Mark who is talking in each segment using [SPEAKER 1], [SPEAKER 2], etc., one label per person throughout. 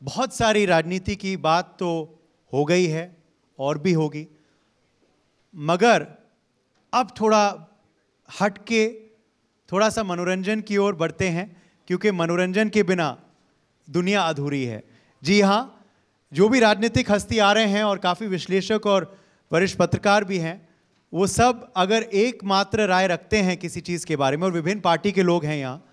[SPEAKER 1] बहुत सारी राजनीति की बात तो हो गई है और भी होगी, मगर अब थोड़ा हट के थोड़ा सा मनोरंजन की ओर बढ़ते हैं, क्योंकि मनोरंजन के बिना दुनिया अधूरी है। जी हाँ, जो भी राजनीतिक हस्ती आ रहे हैं और काफ़ी विश्लेषक और वरिष्ठ पत्रकार भी हैं, वो सब अगर एकमात्र राय रखते हैं किसी चीज़ के बारे में, और विभिन्न पार्टी के लोग हैं यहाँ,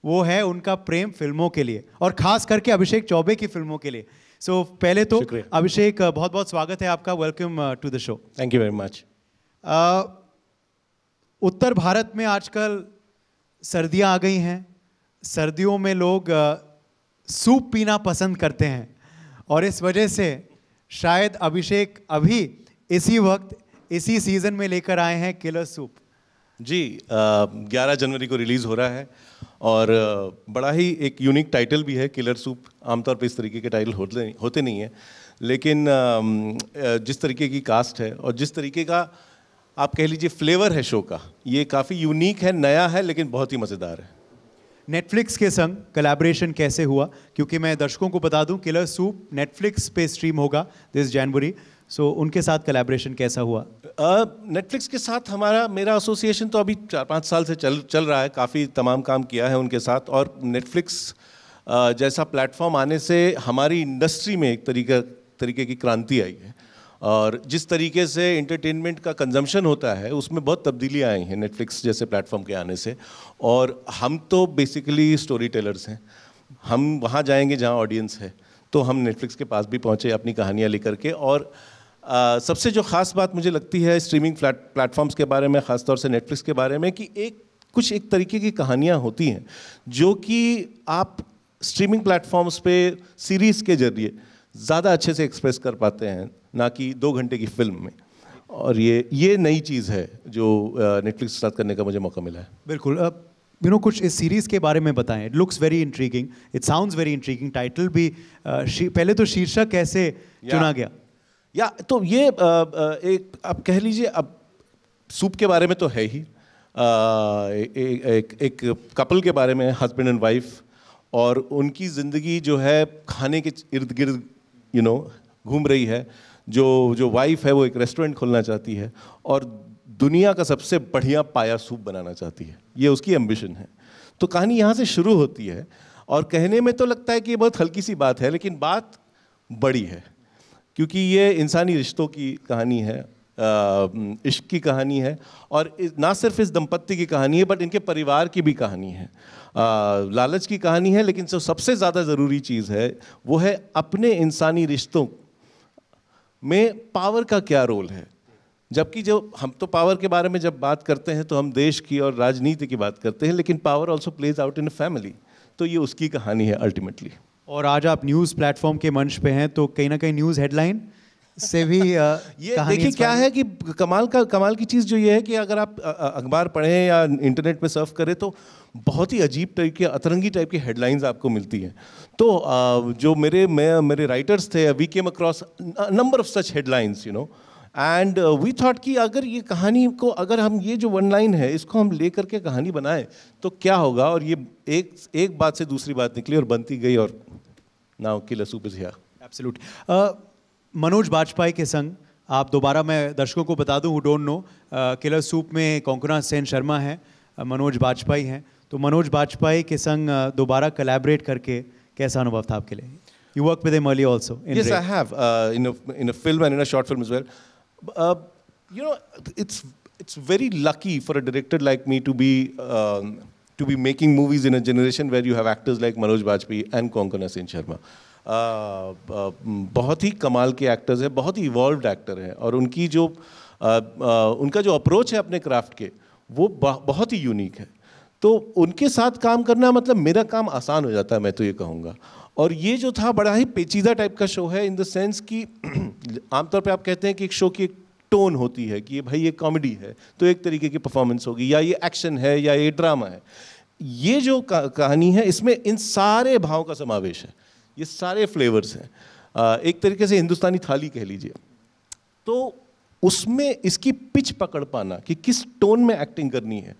[SPEAKER 1] वो है उनका प्रेम फिल्मों के लिए, और ख़ास करके अभिषेक चौबे की फिल्मों के लिए। सो पहले तो अभिषेक, बहुत बहुत स्वागत है आपका, welcome to the show.
[SPEAKER 2] Thank you very much.
[SPEAKER 1] उत्तर भारत में आजकल सर्दियाँ आ गई हैं। सर्दियों में लोग सूप पीना पसंद करते हैं, और इस वजह से शायद अभिषेक अभी इसी वक्त इसी सीज़न में लेकर आए हैं किलर सूप।
[SPEAKER 2] जी, 11 जनवरी को रिलीज़ हो रहा है, और बड़ा ही एक यूनिक टाइटल भी है, किलर सूप। आमतौर पे इस तरीके के टाइटल होते नहीं हैं, लेकिन जिस तरीके की कास्ट है और जिस तरीके का आप कह लीजिए फ्लेवर है शो का, ये काफ़ी यूनिक है, नया है, लेकिन बहुत ही मज़ेदार है।
[SPEAKER 1] नेटफ्लिक्स के संग कोलैबोरेशन कैसे हुआ? क्योंकि मैं दर्शकों को बता दूं, किलर सूप नेटफ्लिक्स पे स्ट्रीम होगा दिस जनवरी, सो उनके साथ कोलैबोरेशन कैसा हुआ?
[SPEAKER 2] नेटफ्लिक्स के साथ मेरा एसोसिएशन तो अभी 4-5 साल से चल रहा है। काफ़ी तमाम काम किया है उनके साथ, और नेटफ्लिक्स जैसा प्लेटफॉर्म आने से हमारी इंडस्ट्री में एक तरीके की क्रांति आई है, और जिस तरीके से इंटरटेनमेंट का कंजम्पशन होता है उसमें बहुत तब्दीलियाँ आई हैं नेटफ्लिक्स जैसे प्लेटफॉर्म के आने से। और हम तो बेसिकली स्टोरी टेलर्स हैं, हम वहाँ जाएंगे जहाँ ऑडियंस है, तो हम नेटफ्लिक्स के पास भी पहुँचे अपनी कहानियाँ लेकर के। और सबसे जो ख़ास बात मुझे लगती है स्ट्रीमिंग प्लेटफॉर्म्स के बारे में, ख़ासतौर से नेटफ्लिक्स के बारे में, कि एक तरीके की कहानियाँ होती हैं जो कि आप स्ट्रीमिंग प्लेटफॉर्म्स पे सीरीज़ के जरिए ज़्यादा अच्छे से एक्सप्रेस कर पाते हैं, ना कि 2 घंटे की फिल्म में। और ये नई चीज़ है जो नेटफ्लिक्स के साथ करने का मुझे मौका मिला है।
[SPEAKER 1] बिल्कुल। कुछ इस सीरीज़ के बारे में बताएं। It looks very intriguing, it sounds very intriguing. Title भी पहले तो शीर्षक कैसे चुना गया?
[SPEAKER 2] तो ये एक आप कह लीजिए, अब सूप के बारे में तो है ही, एक कपल के बारे में, हस्बैंड एंड वाइफ, और उनकी ज़िंदगी जो है खाने के इर्द गिर्द घूम रही है। जो वाइफ है वो एक रेस्टोरेंट खोलना चाहती है, और दुनिया का सबसे बढ़िया पाया सूप बनाना चाहती है, ये उसकी एम्बिशन है। तो कहानी यहाँ से शुरू होती है, और कहने में तो लगता है कि ये बहुत हल्की सी बात है, लेकिन बात बड़ी है, क्योंकि ये इंसानी रिश्तों की कहानी है, इश्क की कहानी है, और ना सिर्फ इस दंपत्ति की कहानी है, बट इनके परिवार की भी कहानी है, लालच की कहानी है। लेकिन जो सबसे ज़्यादा ज़रूरी चीज़ है वो है अपने इंसानी रिश्तों में पावर का क्या रोल है। जबकि जो हम तो पावर के बारे में जब बात करते हैं तो हम देश की और राजनीति की बात करते हैं, लेकिन power also plays out in a family, तो ये उसकी कहानी है अल्टीमेटली।
[SPEAKER 1] और आज आप न्यूज़ प्लेटफॉर्म के मंच पे हैं, तो कहीं ना कहीं न्यूज़ हेडलाइन से भी
[SPEAKER 2] ये देखिए क्या है कि कमाल की चीज़ जो ये है कि अगर आप अखबार पढ़ें या इंटरनेट पे सर्फ करें तो बहुत ही अजीब टाइप के, अतरंगी टाइप की हेडलाइंस आपको मिलती हैं। तो जो मेरे राइटर्स थे, we came across number of such headlines and we thought कि अगर ये कहानी को, अगर हम ये जो वन लाइन है इसको हम ले करके कहानी बनाएं तो क्या होगा। और ये एक बात से दूसरी बात निकली और बनती गई, और now killer soup is here.
[SPEAKER 1] Absolutely. Manoj Bajpayee के संग आप दोबारा, मैं दर्शकों को बता दूं who don't know, killer soup में कोंकणा सेन शर्मा हैं, मनोज बाजपेयी हैं, तो मनोज बाजपेयी के संग दोबारा कोलैबोरेट करके कैसा अनुभव था आपके लिए? You worked with him earlier also.
[SPEAKER 2] Yes, I have in a film and in a short film as well. It's very lucky for a director like me to be making movies in a generation where you have actors like Manoj Bajpayee and Konkona Sen Sharma. बहुत ही कमाल के actors हैं, बहुत ही evolved actor हैं, और उनका जो approach है अपने क्राफ्ट के वो बहुत ही यूनिक है। तो उनके साथ काम करना मतलब मेरा काम आसान हो जाता है, मैं तो ये कहूँगा। और ये जो था बड़ा ही पेचीदा टाइप का शो है, इन द सेंस कि आमतौर पे आप कहते हैं कि एक शो की एक टोन होती है कि भाई ये कॉमेडी है तो एक तरीके की परफॉर्मेंस होगी, या ये एक्शन है, या ये ड्रामा है। ये जो कहानी है इसमें इन सारे भाव का समावेश है, ये सारे फ्लेवर्स हैं, एक तरीके से हिंदुस्तानी थाली कह लीजिए। तो उसमें इसकी पिच पकड़ पाना कि किस टोन में एक्टिंग करनी है,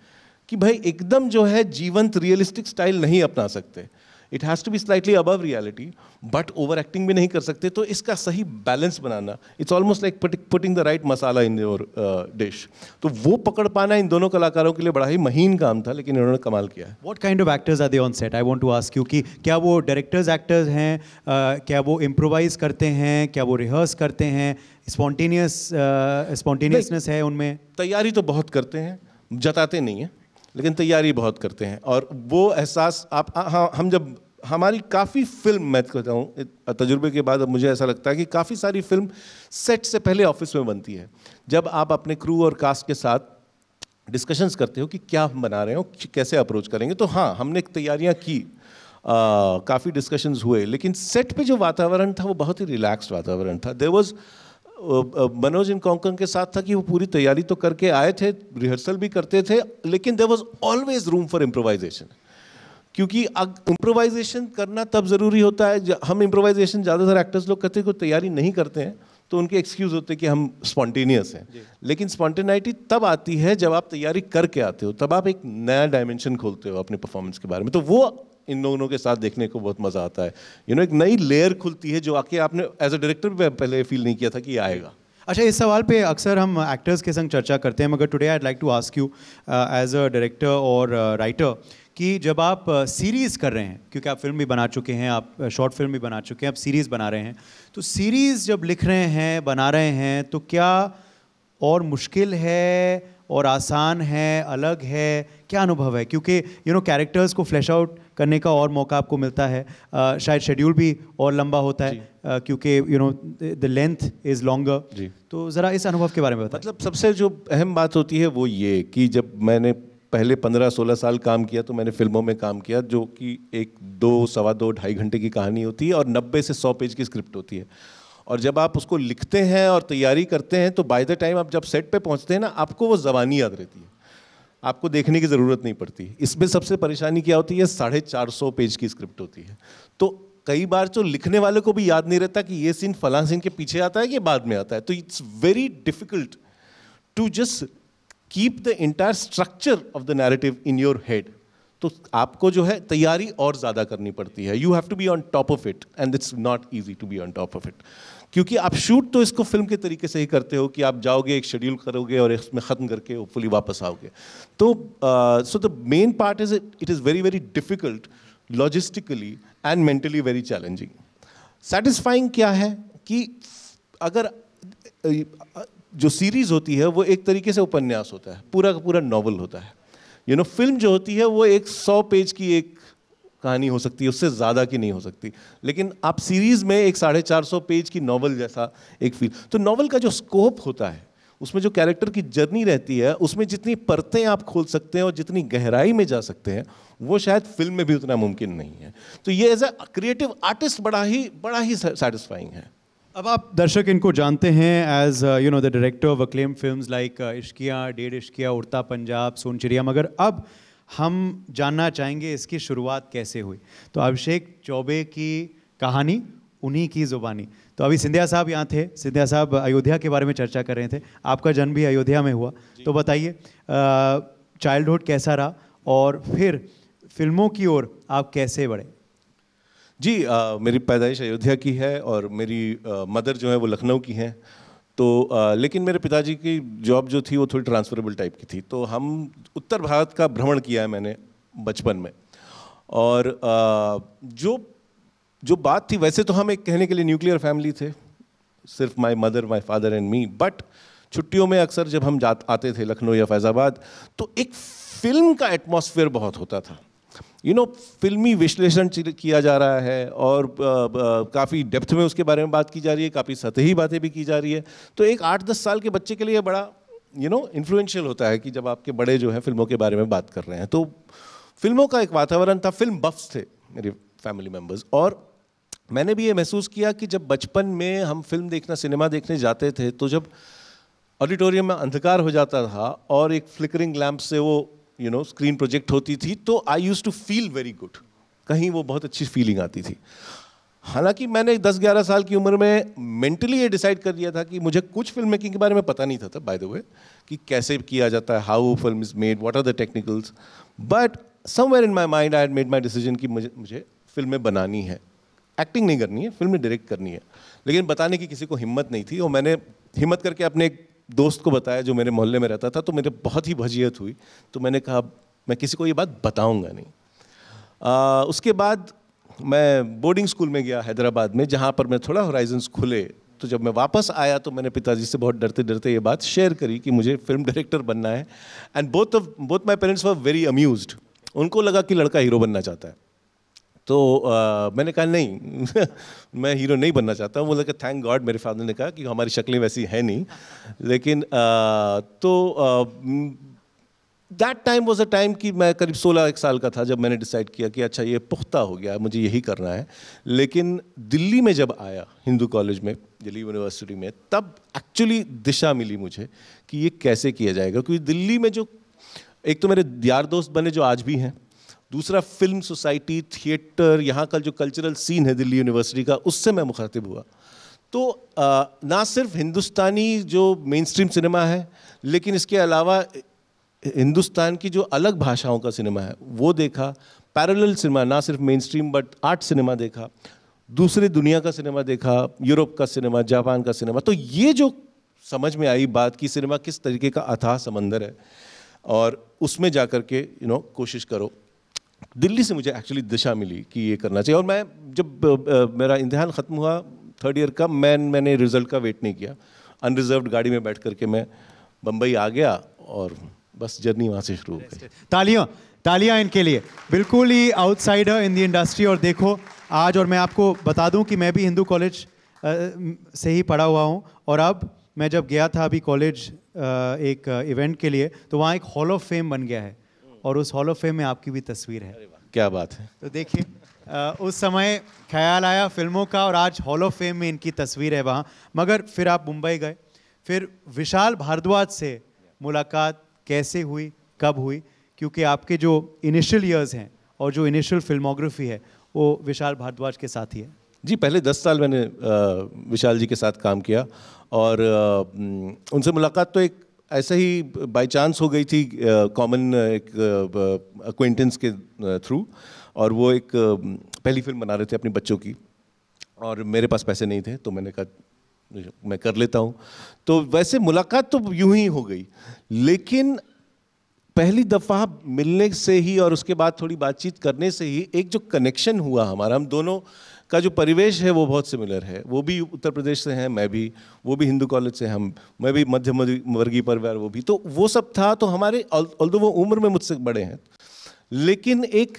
[SPEAKER 2] कि भाई एकदम जो है जीवंत रियलिस्टिक स्टाइल नहीं अपना सकते, it has to be slightly above reality, but over acting भी नहीं कर सकते। तो इसका सही बैलेंस बनाना, it's almost like putting the right masala in your dish. तो वो पकड़ पाना इन दोनों कलाकारों के लिए बड़ा ही महीन काम था, लेकिन इन्होंने कमाल किया है।
[SPEAKER 1] What kind of actors are they on set? I want to ask you कि क्या वो डायरेक्टर्स एक्टर्स हैं, क्या वो इम्प्रोवाइज करते हैं, क्या वो रिहर्स करते हैं, स्पॉन्टेनियसनेस है उनमें?
[SPEAKER 2] तैयारी तो बहुत करते हैं, जताते नहीं हैं, लेकिन तैयारी बहुत करते हैं। और वो एहसास आप हाँ, हम जब हमारी काफ़ी फिल्म, मैं कहता हूँ तजुर्बे के बाद अब मुझे ऐसा लगता है कि काफ़ी सारी फिल्म सेट से पहले ऑफिस में बनती है। जब आप अपने क्रू और कास्ट के साथ डिस्कशंस करते हो कि क्या हम बना रहे हो, कैसे अप्रोच करेंगे, तो हाँ, हमने तैयारियाँ की, काफ़ी डिस्कशंस हुए, लेकिन सेट पे जो वातावरण था वो बहुत ही रिलैक्स्ड वातावरण था। देयर वाज मनोज इन कोंकण के साथ था कि वो पूरी तैयारी तो करके आए थे, रिहर्सल भी करते थे, लेकिन there was always room for improvisation, क्योंकि इम्प्रोवाइजेशन करना तब ज़रूरी होता है। हम इम्प्रोवाइजेशन ज़्यादातर एक्टर्स लोग कहते हैं कोई तैयारी नहीं करते हैं तो उनके एक्सक्यूज़ होते हैं कि हम स्पॉन्टेनियस हैं, लेकिन स्पॉन्टेनिटी तब आती है जब आप तैयारी करके आते हो, तब आप एक नया डायमेंशन खोलते हो अपने परफॉर्मेंस के बारे में। तो वो इन दोनों के साथ देखने को बहुत मज़ा आता है। एक नई लेयर खुलती है जो आके आपने एज अ डायरेक्टर भी पहले फील नहीं किया था कि ये आएगा।
[SPEAKER 1] अच्छा, इस सवाल पे अक्सर हम एक्टर्स के संग चर्चा करते हैं, मगर today I like to ask you as a director और राइटर कि जब आप सीरीज़ कर रहे हैं, क्योंकि आप फिल्म भी बना चुके हैं, आप शॉर्ट फिल्म भी बना चुके हैं, आप सीरीज़ बना रहे हैं, तो सीरीज़ जब लिख रहे हैं, बना रहे हैं, तो क्या और मुश्किल है और आसान है, अलग है, क्या अनुभव है? क्योंकि कैरेक्टर्स को फ्लैश आउट करने का और मौका आपको मिलता है, शायद शेड्यूल भी और लंबा होता है, क्योंकि द लेंथ इज़ लॉन्गर। तो ज़रा इस अनुभव के बारे में बताएं।
[SPEAKER 2] मतलब सबसे जो अहम बात होती है वो ये कि जब मैंने पहले 15-16 साल काम किया तो मैंने फिल्मों में काम किया, जो कि 1-2, सवा 2, 2.5 घंटे की कहानी होती है और 90 से 100 पेज की स्क्रिप्ट होती है। और जब आप उसको लिखते हैं और तैयारी करते हैं तो बाय द टाइम आप जब सेट पे पहुंचते हैं ना, आपको वो ज़बानी याद रहती है, आपको देखने की ज़रूरत नहीं पड़ती। इसमें सबसे परेशानी क्या होती है, 450 पेज की स्क्रिप्ट होती है, तो कई बार तो लिखने वाले को भी याद नहीं रहता कि ये सीन फलां सीन के पीछे आता है कि बाद में आता है। तो it's very difficult to just keep the entire structure of the narrative in your head. तो आपको जो है तैयारी और ज़्यादा करनी पड़ती है। You have to be on top of it and it's not easy to be on top of it, क्योंकि आप शूट तो इसको फिल्म के तरीके से ही करते हो कि आप जाओगे, एक शेड्यूल करोगे और इसमें ख़त्म करके होपफुली वापस आओगे। तो so the main part is it is very very difficult logistically and mentally very challenging. Satisfying क्या है कि अगर जो सीरीज़ होती है वो एक तरीके से उपन्यास होता है, पूरा का पूरा नॉवल होता है। फिल्म जो होती है वो एक 100 पेज की एक कहानी हो सकती है, उससे ज़्यादा की नहीं हो सकती, लेकिन आप सीरीज़ में एक 450 पेज की नॉवल जैसा एक फील। तो नॉवल का जो स्कोप होता है, उसमें जो कैरेक्टर की जर्नी रहती है, उसमें जितनी परतें आप खोल सकते हैं और जितनी गहराई में जा सकते हैं, वो शायद फिल्म में भी उतना मुमकिन नहीं है। तो ये एज अ क्रिएटिव आर्टिस्ट बड़ा ही सेटिस्फाइंग है।
[SPEAKER 1] अब आप दर्शक इनको जानते हैं as the director of acclaim films like Ishqiya, Dedh Ishqiya, उड़ता पंजाब, सोन चिड़िया, मगर अब हम जानना चाहेंगे इसकी शुरुआत कैसे हुई। तो अभिषेक चौबे की कहानी, उन्हीं की ज़ुबानी। तो अभी सिंधिया साहब यहाँ थे, सिंधिया साहब अयोध्या के बारे में चर्चा कर रहे थे, आपका जन्म भी अयोध्या में हुआ, तो बताइए चाइल्डहुड कैसा रहा और फिर फिल्मों की ओर आप कैसे बढ़े?
[SPEAKER 2] जी, मेरी पैदाइश अयोध्या की है और मेरी मदर जो है वो लखनऊ की हैं। तो लेकिन मेरे पिताजी की जॉब जो थी वो थोड़ी ट्रांसफरेबल टाइप की थी, तो हम उत्तर भारत का भ्रमण किया है मैंने बचपन में। और जो बात थी, वैसे तो हम एक कहने के लिए न्यूक्लियर फैमिली थे, सिर्फ my mother, my father and me, but छुट्टियों में अक्सर जब हम आते थे लखनऊ या फैज़ाबाद, तो एक फिल्म का एटमॉस्फेयर बहुत होता था। फिल्मी विश्लेषण किया जा रहा है और काफ़ी डेप्थ में उसके बारे में बात की जा रही है, काफ़ी सतही बातें भी की जा रही है। तो एक 8-10 साल के बच्चे के लिए बड़ा इन्फ्लुएंशियल होता है कि जब आपके बड़े जो हैं फिल्मों के बारे में बात कर रहे हैं। तो फिल्मों का एक वातावरण था, फिल्म बफ्स थे मेरे फैमिली मेम्बर्स, और मैंने भी ये महसूस किया कि जब बचपन में हम फिल्म देखना, सिनेमा देखने जाते थे, तो जब ऑडिटोरियम में अंधकार हो जाता था और एक फ्लिकरिंग लैंप से वो स्क्रीन प्रोजेक्ट होती थी, तो I used to feel very good, कहीं वो बहुत अच्छी फीलिंग आती थी। हालांकि मैंने 10-11 साल की उम्र में मेंटली ये डिसाइड कर लिया था कि मुझे कुछ फिल्म मेकिंग के बारे में पता नहीं था बाय द वे, कि कैसे किया जाता है, how film is made, what are the technicals, but somewhere in my mind I had made my decision कि मुझे फिल्में बनानी है, एक्टिंग नहीं करनी है, फिल्में डायरेक्ट करनी है, लेकिन बताने की किसी को हिम्मत नहीं थी। और मैंने हिम्मत करके अपने एक दोस्त को बताया जो मेरे मोहल्ले में रहता था, तो मेरे बहुत ही भजियत हुई। तो मैंने कहा मैं किसी को ये बात बताऊंगा नहीं। उसके बाद मैं बोर्डिंग स्कूल में गया हैदराबाद में, जहाँ पर मैं थोड़ा होराइजन्स खुले। तो जब मैं वापस आया तो मैंने पिताजी से बहुत डरते डरते ये बात शेयर करी कि मुझे फिल्म डायरेक्टर बनना है। And both my parents were very amused. उनको लगा कि लड़का हीरो बनना चाहता है। तो मैंने कहा नहीं मैं हीरो नहीं बनना चाहता हूँ। बोला कि थैंक गॉड मेरे फादर ने कहा कि हमारी शक्लें वैसी हैं नहीं। लेकिन that time was a time कि मैं करीब 16 साल का था जब मैंने डिसाइड किया कि अच्छा ये पुख्ता हो गया, मुझे यही करना है। लेकिन दिल्ली में जब आया हिंदू कॉलेज में, दिल्ली यूनिवर्सिटी में, तब एक्चुअली दिशा मिली मुझे कि ये कैसे किया जाएगा। क्योंकि दिल्ली में जो एक तो मेरे यार दोस्त बने जो आज भी हैं, दूसरा फिल्म सोसाइटी, थिएटर, यहाँ का जो कल्चरल सीन है दिल्ली यूनिवर्सिटी का, उससे मैं मुखातिब हुआ। तो ना सिर्फ हिंदुस्तानी जो मेन स्ट्रीम सिनेमा है, लेकिन इसके अलावा हिंदुस्तान की जो अलग भाषाओं का सिनेमा है वो देखा। पैरेलल सिनेमा, ना सिर्फ main stream but art cinema देखा, दूसरे दुनिया का सिनेमा देखा, यूरोप का सिनेमा, जापान का सिनेमा। तो ये जो समझ में आई बात कि सिनेमा किस तरीके का अथाह समंदर है और उसमें जा कर के कोशिश करो। दिल्ली से मुझे एक्चुअली दिशा मिली कि ये करना चाहिए। और मैं जब मेरा इम्तिहान ख़त्म हुआ 3rd ईयर का, मैंने रिज़ल्ट का वेट नहीं किया। अनरिजर्व्ड गाड़ी में बैठ करके मैं बम्बई आ गया और बस जर्नी वहाँ से शुरू हो गई।
[SPEAKER 1] तालियां इनके लिए, बिल्कुल ही आउटसाइडर इन द इंडस्ट्री। और देखो आज, और मैं आपको बता दूं कि मैं भी हिंदू कॉलेज से ही पढ़ा हुआ हूं। और अब मैं जब गया था अभी कॉलेज एक इवेंट के लिए, तो वहाँ एक हॉल ऑफ फेम बन गया है और उस हॉल ऑफ फेम में आपकी भी तस्वीर है।
[SPEAKER 2] क्या बात है।
[SPEAKER 1] तो देखिए उस समय ख्याल आया फिल्मों का और आज हॉल ऑफ फेम में इनकी तस्वीर है वहाँ। मगर फिर आप मुंबई गए, फिर विशाल भारद्वाज से मुलाकात कैसे हुई, कब हुई? क्योंकि आपके जो इनिशियल ईयर्स हैं और जो इनिशियल फिल्मोग्राफी है वो विशाल भारद्वाज के साथ ही है।
[SPEAKER 2] जी, पहले 10 साल मैंने विशाल जी के साथ काम किया और उनसे मुलाकात तो एक ऐसे ही बाय चांस हो गई थी, कॉमन एक अक्वेंटेंस के थ्रू। और वो एक पहली फिल्म बना रहे थे अपने बच्चों की और मेरे पास पैसे नहीं थे, तो मैंने कहा मैं कर लेता हूँ। तो वैसे मुलाकात तो यूं ही हो गई, लेकिन पहली दफ़ा मिलने से ही और उसके बाद थोड़ी बातचीत करने से ही एक जो कनेक्शन हुआ हमारा, हम दोनों का जो परिवेश है वो बहुत सिमिलर है। वो भी उत्तर प्रदेश से हैं, मैं भी, वो भी हिंदू कॉलेज से, मैं भी मध्यम वर्गीय परिवार, वो भी। तो वो सब था। तो हमारे ऑल्दो वो उम्र में मुझसे बड़े हैं, लेकिन एक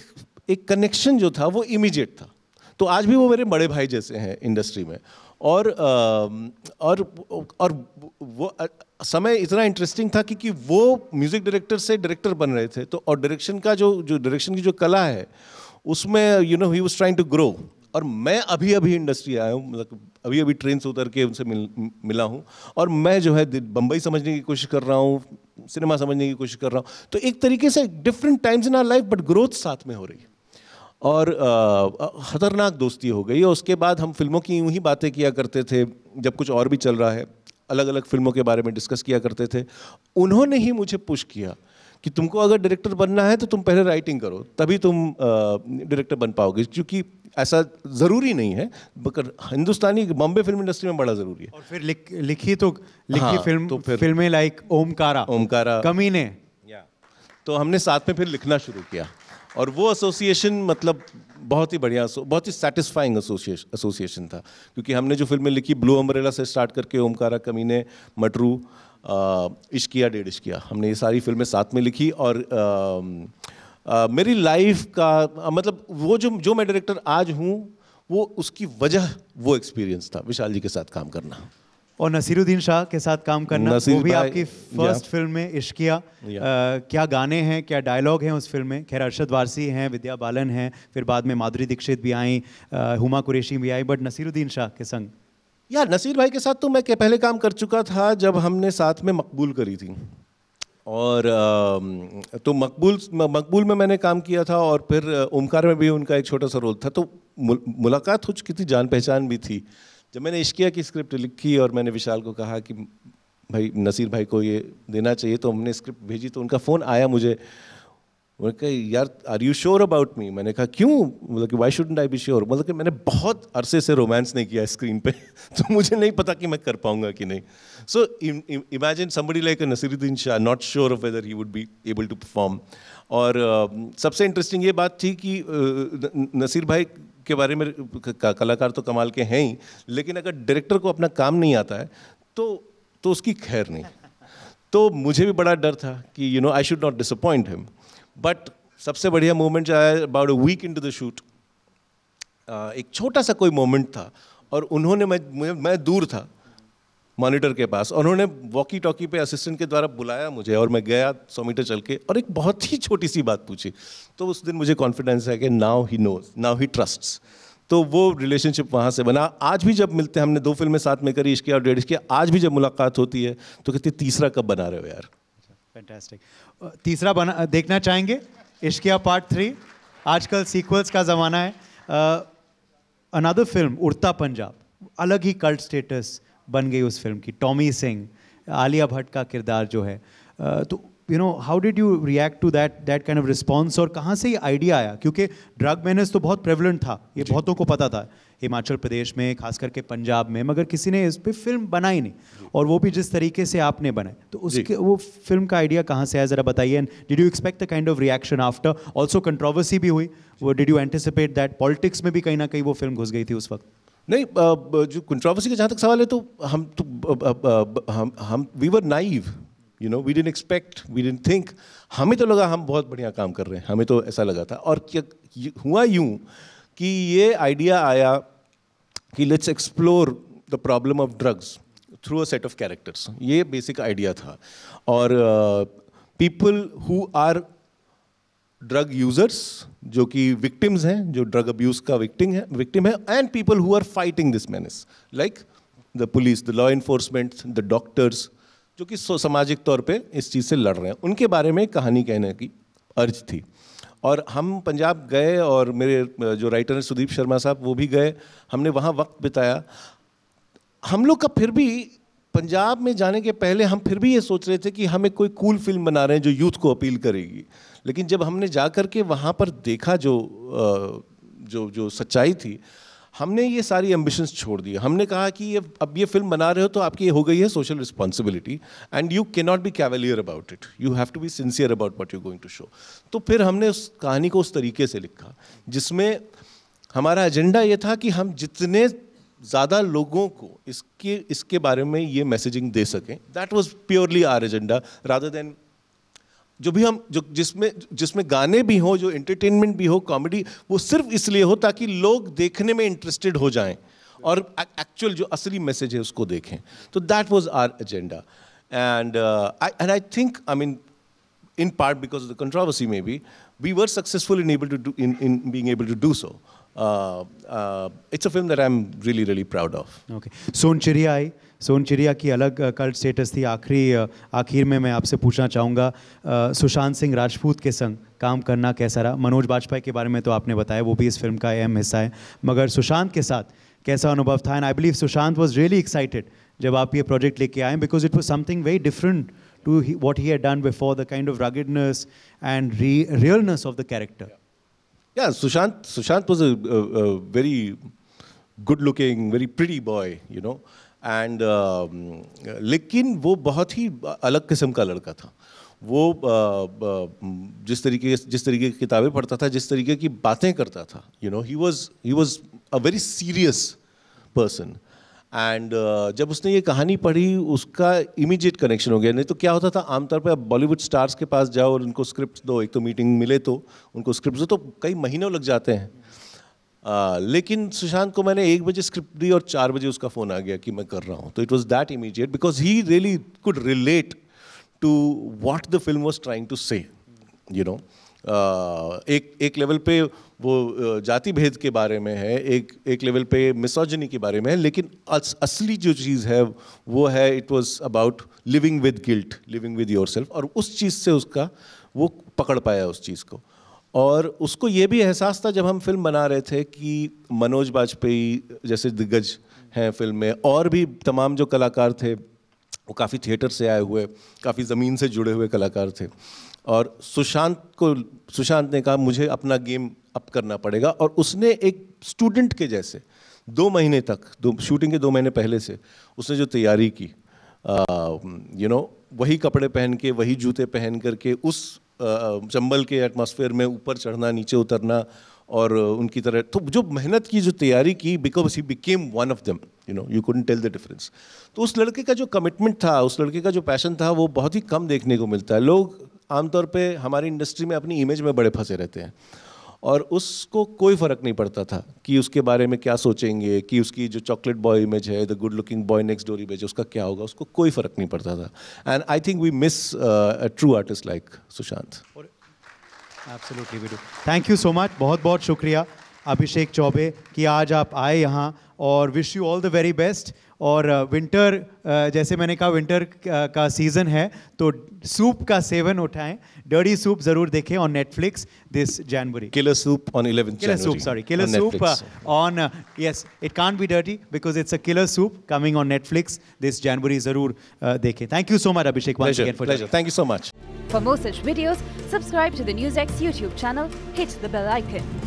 [SPEAKER 2] कनेक्शन जो था वो इमीडिएट था। तो आज भी वो मेरे बड़े भाई जैसे हैं इंडस्ट्री में। और वो समय इतना इंटरेस्टिंग था क्योंकि वो म्यूजिक डायरेक्टर से डायरेक्टर बन रहे थे। तो और डायरेक्शन का जो डायरेक्शन की जो कला है उसमें ही वाज ट्राइंग टू ग्रो। और मैं अभी इंडस्ट्री आया हूँ, मतलब अभी ट्रेन से उतर के उनसे मिला हूँ। और मैं जो है बम्बई समझने की कोशिश कर रहा हूँ, सिनेमा समझने की कोशिश कर रहा हूँ। तो एक तरीके से different times in our life but growth साथ में हो रही है। और ख़तरनाक दोस्ती हो गई। और उसके बाद हम फिल्मों की यूं ही बातें किया करते थे, जब कुछ और भी चल रहा है अलग अलग फिल्मों के बारे में डिस्कस किया करते थे। उन्होंने ही मुझे पुश किया कि तुमको अगर डायरेक्टर बनना है तो तुम पहले राइटिंग करो, तभी तुम डायरेक्टर बन पाओगे। क्योंकि ऐसा ज़रूरी नहीं है, मगर हिंदुस्तानी बॉम्बे फिल्म इंडस्ट्री में बड़ा ज़रूरी है।
[SPEAKER 1] और फिर लिखी फिल्में लाइक ओमकारा, कमीने।
[SPEAKER 2] तो हमने साथ में फिर लिखना शुरू किया और वो एसोसिएशन मतलब बहुत ही बढ़िया, बहुत ही सेटिस्फाइंग एसोसिएशन था। क्योंकि हमने जो फिल्में लिखी, ब्लू अम्ब्रेला से स्टार्ट करके ओमकारा, कमीने, मटरू, इश्किया, डेढ़ इश्किया, हमने ये सारी फिल्में साथ में लिखी। और मेरी लाइफ का मतलब वो जो मैं डायरेक्टर आज हूँ, वो उसकी वजह वो एक्सपीरियंस था, विशाल जी के साथ काम करना।
[SPEAKER 1] और नसीरुद्दीन शाह के साथ काम करना, वो भी आपकी फर्स्ट फिल्म में इश्किया। क्या गाने हैं, क्या डायलॉग हैं उस फिल्म में? खैर अरशद वारसी हैं, विद्या बालन हैं, फिर बाद में माधुरी दीक्षित भी आई, हुमा कुरैशी भी आई, बट नसीरुद्दीन शाह के संग।
[SPEAKER 2] यार नसीर भाई के साथ तो मैं पहले काम कर चुका था जब हमने साथ में मकबूल करी थी। और तो मकबूल में मैंने काम किया था और फिर ओमकार में भी उनका एक छोटा सा रोल था। तो मुलाकात हो चुकी थी, जान पहचान भी थी। जब मैंने इश्किया की स्क्रिप्ट लिखी और मैंने विशाल को कहा कि भाई नसीर भाई को ये देना चाहिए, तो हमने स्क्रिप्ट भेजी। तो उनका फ़ोन आया मुझे उन्होंने कहा यार are you sure about me? मैंने कहा क्यों? मतलब कि why shouldn't I be sure? मतलब कि मैंने बहुत अरसे से रोमांस नहीं किया स्क्रीन पे तो मुझे नहीं पता कि मैं कर पाऊंगा कि नहीं. So imagine somebody like Naseeruddin Shah not sure of whether he would be able to perform. और सबसे इंटरेस्टिंग ये बात थी कि नसीर भाई के बारे में कलाकार तो कमाल के हैं ही, लेकिन अगर डायरेक्टर को अपना काम नहीं आता है तो उसकी खैर नहीं. तो मुझे भी बड़ा डर था कि you know I should not disappoint him. But सबसे बढ़िया मोमेंट आया about a week into the shoot. एक छोटा सा कोई मोमेंट था और उन्होंने मैं दूर था मॉनिटर के पास, और उन्होंने वॉकी टॉकी पे असिस्टेंट के द्वारा बुलाया मुझे और मैं गया 100 मीटर चल के और एक बहुत ही छोटी सी बात पूछी. तो उस दिन मुझे कॉन्फिडेंस है कि now he knows, now he trusts. तो वो रिलेशनशिप वहाँ से बना. आज भी जब मिलते हैं, हमने 2 फिल्में साथ में करी, इश्किया और डेढ़ इश्किया, आज भी जब मुलाकात होती है तो कहते तीसरा कब बना रहे हो यार.
[SPEAKER 1] फैंटास्टिक. तीसरा बना देखना चाहेंगे इश्किया पार्ट 3. आजकल सीक्वल्स का ज़माना है. अनदर फिल्म उड़ता पंजाब, अलग ही कल्ट स्टेटस बन गई उस फिल्म की. टॉमी सिंह, आलिया भट्ट का किरदार जो है, तो you know how did you react to that kind of response, और कहाँ से ये आइडिया आया? क्योंकि ड्रग मेनेस तो बहुत प्रेवलेंट था, ये बहुतों को पता था हिमाचल प्रदेश में, खास करके पंजाब में, मगर किसी ने इस पे फिल्म बनाई नहीं, और वो भी जिस तरीके से आपने बनाई. तो उसके वो फिल्म का आइडिया कहाँ से आया, ज़रा बताइए. And did you expect the kind of reaction after? Also controversy भी हुई, वो did you anticipate that? Politics में भी कहीं ना कहीं वो फिल्म घुस गई थी उस वक्त.
[SPEAKER 2] नहीं, जो कंट्रोवर्सी का जहाँ तक सवाल है तो हम we were naive, you know, we didn't expect, we didn't think. हमें तो लगा हम बहुत बढ़िया काम कर रहे हैं, हमें तो ऐसा लगा था. और क्या हुआ यूं कि ये आइडिया आया कि let's explore the problem of drugs through a set of characters. ये बेसिक आइडिया था. और people who are drug users, जो कि विक्टिम्स हैं, जो ड्रग अब्यूज का विक्टिम है, and people who are fighting this menace like the police, the law enforcement, the doctors, जो कि सामाजिक तौर पे इस चीज़ से लड़ रहे हैं. उनके बारे में कहानी कहने की अर्ज थी. और हम पंजाब गए और मेरे जो राइटर हैं सुदीप शर्मा साहब, वो भी गए. हमने वहाँ वक्त बिताया. हम लोग का फिर भी पंजाब में जाने के पहले हम फिर भी ये सोच रहे थे कि हम एक कोई कूल फिल्म बना रहे हैं जो यूथ को अपील करेगी. लेकिन जब हमने जा कर के वहाँ पर देखा जो सच्चाई थी, हमने ये सारी एम्बिशंस छोड़ दी. हमने कहा कि अब ये फिल्म बना रहे हो तो आपकी ये हो गई है social responsibility, and you can not be cavalier about it, you have to be sincere about what you going to show. तो फिर हमने उस कहानी को उस तरीके से लिखा जिसमें हमारा एजेंडा ये था कि हम जितने ज़्यादा लोगों को इसके बारे में ये मैसेजिंग दे सकें. That was purely our agenda, rather than जो भी हम जिसमें गाने भी हो, जो एंटरटेनमेंट भी हो, कॉमेडी, वो सिर्फ इसलिए हो ताकि लोग देखने में इंटरेस्टेड हो जाएं और एक्चुअल जो असली मैसेज है उसको देखें. तो that was our agenda. And I think, I mean, in part because of the controversy maybe, we were successful in being able to do so. It's a film that I'm really, really proud of.
[SPEAKER 1] Okay. सोन चिड़िया आई. सोन चिड़िया की अलग cult status थी. आखिर में मैं आपसे पूछना चाहूँगा, सुशांत सिंह राजपूत के संग काम करना कैसा रहा? मनोज बाजपेयी के बारे में तो आपने बताया, वो भी इस फिल्म का अहम हिस्सा है, मगर सुशांत के साथ कैसा अनुभव था? And I believe Sushant was really excited जब आप ये प्रोजेक्ट लेके आए, because it was something very different to what he had done before, the kind of ruggedness and realness of the character.
[SPEAKER 2] Yeah, Sushant was a very good-looking, very pretty boy, you know, and लेकिन वो बहुत ही अलग किस्म का लड़का था. वो जिस तरीके की किताबें पढ़ता था, जिस तरीके की बातें करता था, you know, he was a very serious person. And जब उसने ये कहानी पढ़ी, उसका इमीडिएट कनेक्शन हो गया. नहीं तो क्या होता था, आमतौर पे आप बॉलीवुड स्टार्स के पास जाओ और उनको स्क्रिप्ट दो, एक तो मीटिंग मिले तो उनको स्क्रिप्ट दो, तो कई महीनों लग जाते हैं. लेकिन सुशांत को मैंने 1 बजे स्क्रिप्ट दी और 4 बजे उसका फ़ोन आ गया कि मैं कर रहा हूँ. तो it was that immediate, because he really could relate to what the film was trying to say, you know. एक लेवल पे वो जाति भेद के बारे में है, एक लेवल पे मिसोजिनी के बारे में है, लेकिन असली जो चीज़ है वो है, it was about living with guilt, living with yourself. और उस चीज़ से उसका वो पकड़ पाया उस चीज़ को. और उसको ये भी एहसास था जब हम फिल्म बना रहे थे कि मनोज बाजपेयी जैसे दिग्गज हैं फिल्म में, और भी तमाम जो कलाकार थे वो काफ़ी थिएटर से आए हुए, काफ़ी ज़मीन से जुड़े हुए कलाकार थे. और सुशांत ने कहा मुझे अपना गेम अप करना पड़ेगा, और उसने एक स्टूडेंट के जैसे 2 महीने तक, शूटिंग के 2 महीने पहले से उसने जो तैयारी की, वही कपड़े पहन के, वही जूते पहन करके, उस चंबल के एटमॉस्फेयर में ऊपर चढ़ना, नीचे उतरना, और उनकी तरह तो जो मेहनत की, जो तैयारी की, because he became one of them, you couldn't tell the difference. तो उस लड़के का जो कमिटमेंट था, उस लड़के का जो पैशन था, वो बहुत ही कम देखने को मिलता है। लोग आमतौर पे हमारी इंडस्ट्री में अपनी इमेज में बड़े फंसे रहते हैं, और उसको कोई फ़र्क नहीं पड़ता था कि उसके बारे में क्या सोचेंगे, कि उसकी जो चॉकलेट बॉय इमेज है, the good looking boy next door image, उसका क्या होगा, उसको कोई फ़र्क नहीं पड़ता था। And I think we miss a true artist like Sushant.
[SPEAKER 1] Absolutely we do. Thank you so much, बहुत बहुत शुक्रिया अभिषेक चौबे कि आज आप आए यहाँ, और wish you all the very best. और विंटर, जैसे मैंने कहा, विंटर का सीज़न है, तो सूप का सेवन उठाएं, डर्टी सूप ज़रूर देखें on Netflix this January.
[SPEAKER 2] Killer Soup on 11th
[SPEAKER 1] Killer
[SPEAKER 2] January.
[SPEAKER 1] Soup, sorry. Killer
[SPEAKER 2] on
[SPEAKER 1] Soup
[SPEAKER 2] Netflix.
[SPEAKER 1] on, yes, it can't be dirty because it's a Killer Soup coming on Netflix this January. ज़रूर देखें. Thank you so much, Abhishek, once again for
[SPEAKER 2] Pleasure. Thank you so much.
[SPEAKER 3] For more such videos, subscribe to the NewsX YouTube channel, hit the bell icon.